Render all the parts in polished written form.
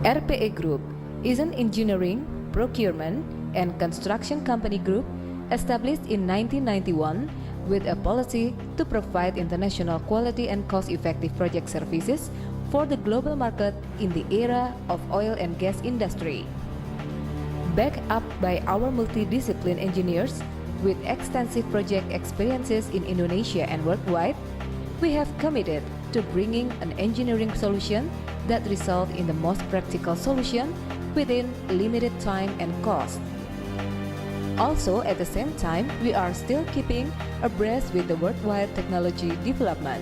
RPE Group is an engineering, procurement, and construction company group established in 1991 with a policy to provide international quality and cost-effective project services for the global market in the era of oil and gas industry. Backed up by our multidisciplinary engineers with extensive project experiences in Indonesia and worldwide, we have committed to bringing an engineering solution that result in the most practical solution within limited time and cost. Also, at the same time, we are still keeping abreast with the worldwide technology development.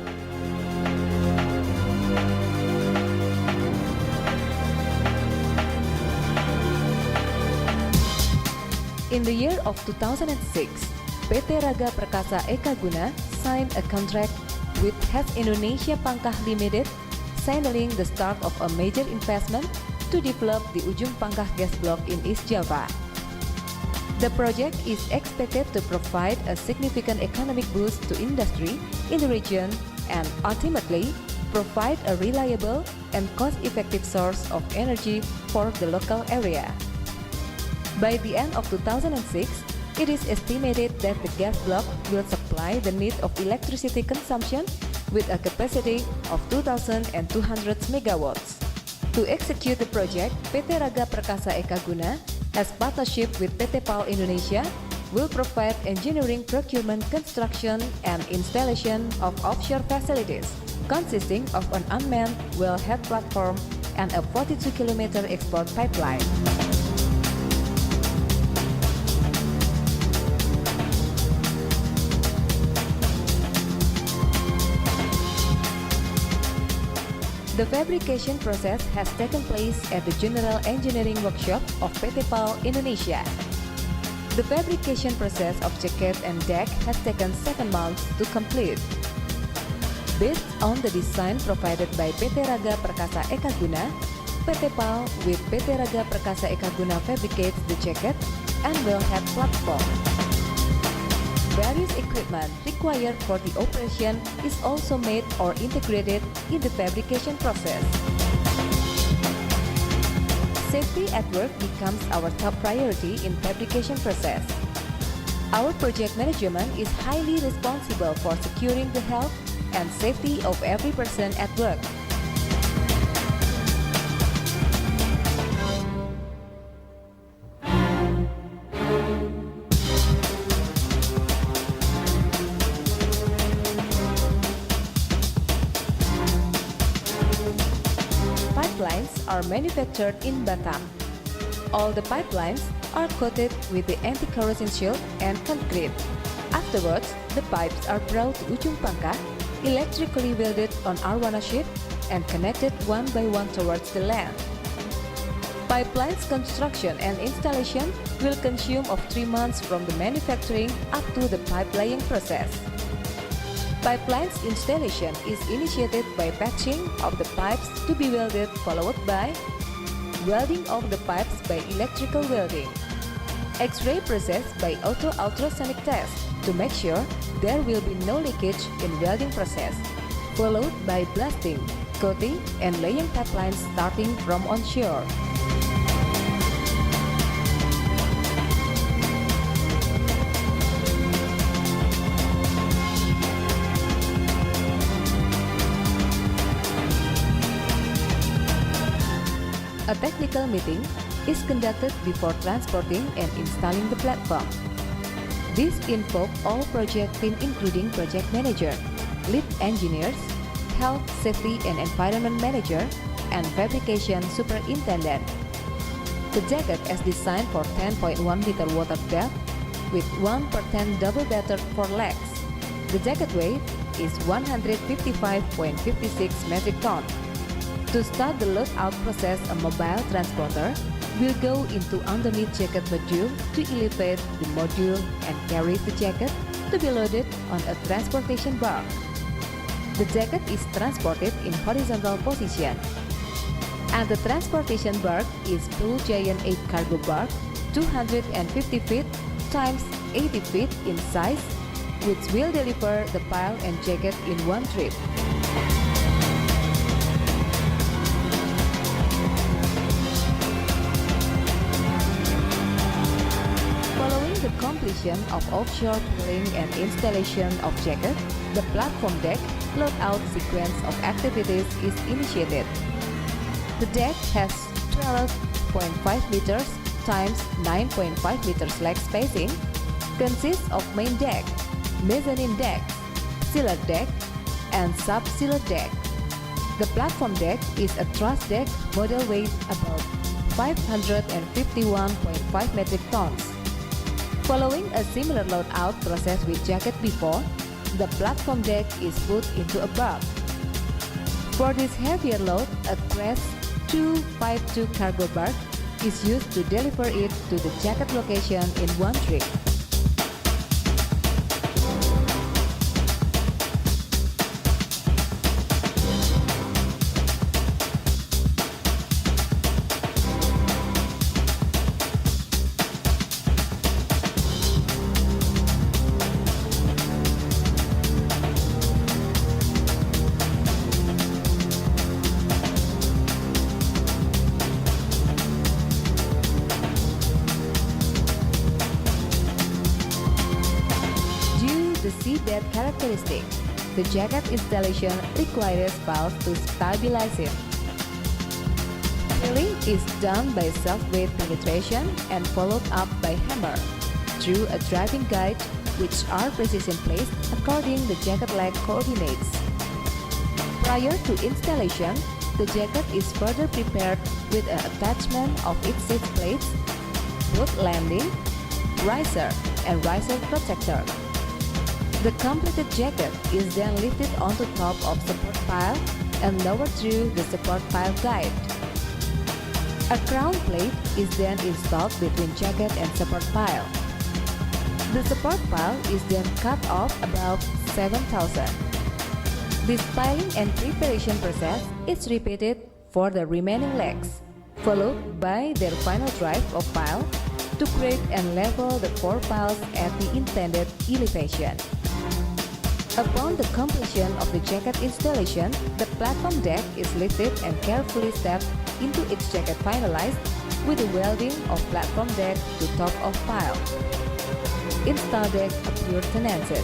In the year of 2006, PT Raga Perkasa Eka Guna signed a contract with Hess Indonesia Pangkah Limited, signaling the start of a major investment to develop the Ujung Pangkah gas block in East Java. The project is expected to provide a significant economic boost to industry in the region and ultimately provide a reliable and cost-effective source of energy for the local area. By the end of 2006, it is estimated that the gas block will supply the need of electricity consumption with a capacity of 2,200 megawatts. To execute the project, PT Raga Perkasa Eka Guna has partnership with PT PAL Indonesia will provide engineering, procurement, construction, and installation of offshore facilities consisting of an unmanned wellhead platform and a 42-kilometer export pipeline. The fabrication process has taken place at the General Engineering Workshop of PT PAL Indonesia. The fabrication process of jacket and deck has taken 7 months to complete. Based on the design provided by PT Raga Perkasa Eka Guna, PT PAL with PT Raga Perkasa Eka Guna fabricates the jacket and wellhead platform. Various equipment required for the operation is also made or integrated in the fabrication process. Safety at work becomes our top priority in fabrication process. Our project management is highly responsible for securing the health and safety of every person at work. Pipelines are manufactured in Batam. All the pipelines are coated with the anti-corrosion shield and concrete. Afterwards, the pipes are brought to Ujung Pangkah, electrically welded on arwana sheet and connected one by one towards the land. Pipelines construction and installation will consume of 3 months from the manufacturing up to the pipe laying process. Pipelines installation is initiated by patching of the pipes to be welded, followed by welding of the pipes by electrical welding. X-ray process by ultrasonic test to make sure there will be no leakage in welding process, followed by blasting, coating, and laying pipelines starting from onshore. A technical meeting is conducted before transporting and installing the platform. This involves all project team including project manager, lead engineers, health, safety and environment manager, and fabrication superintendent. The jacket is designed for 10.1 liter water depth with 1 per 10 double battered for legs. The jacket weight is 155.56 metric ton. To start the loadout process, a mobile transporter will go into underneath jacket module to elevate the module and carry the jacket to be loaded on a transportation bark. The jacket is transported in horizontal position. And the transportation bark is Blue Giant 8 cargo bark, 250 feet times 80 feet in size, which will deliver the pile and jacket in one trip. the completion of offshore pulling and installation of jacket, the platform deck loadout sequence of activities is initiated. The deck has 12.5 meters times 9.5 meters leg spacing, consists of main deck, mezzanine deck, sealer deck, and sub-sealer deck. The platform deck is a truss deck model weight about 551.5 metric tons. Following a similar loadout process with jacket before, the platform deck is put into a berth. For this heavier load, a Crest 252 cargo berth is used to deliver it to the jacket location in one trip. The seabed characteristic, the jacket installation requires valves to stabilize it. Drilling is done by self-weight penetration and followed up by hammer through a driving guide, which are precision placed according the jacket leg coordinates. Prior to installation, the jacket is further prepared with an attachment of its seat plates, boot landing, riser, and riser protector. The completed jacket is then lifted onto top of support pile and lowered through the support pile guide. A crown plate is then installed between jacket and support pile. The support pile is then cut off about 7,000. This piling and preparation process is repeated for the remaining legs, followed by their final drive of pile to create and level the 4 piles at the intended elevation. Upon the completion of the jacket installation, the platform deck is lifted and carefully stepped into its jacket finalized with the welding of platform deck to top of pile. Install deck pure tenances.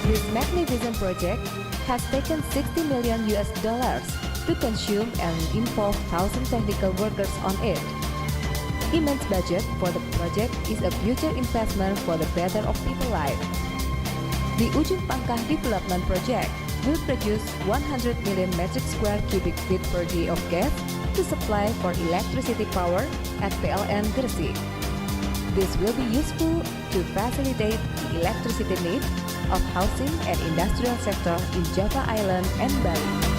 This magnificent project has taken $60 million to consume and involve 1,000 technical workers on it. Immense budget for the project is a future investment for the better of people's life. The Ujung Pangkah Development Project will produce 100 million metric square cubic feet per day of gas to supply for electricity power at PLN Gresik. This will be useful to facilitate the electricity need of housing and industrial sector in Java Island and Bali.